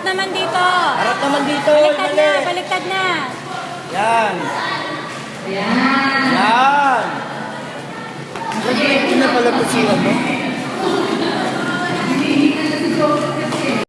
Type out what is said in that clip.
naman dito. Harap naman dito. Baliktad na, Mali. baliktad na. Yan. Yan. Yan. Nag-break na pala po si ano.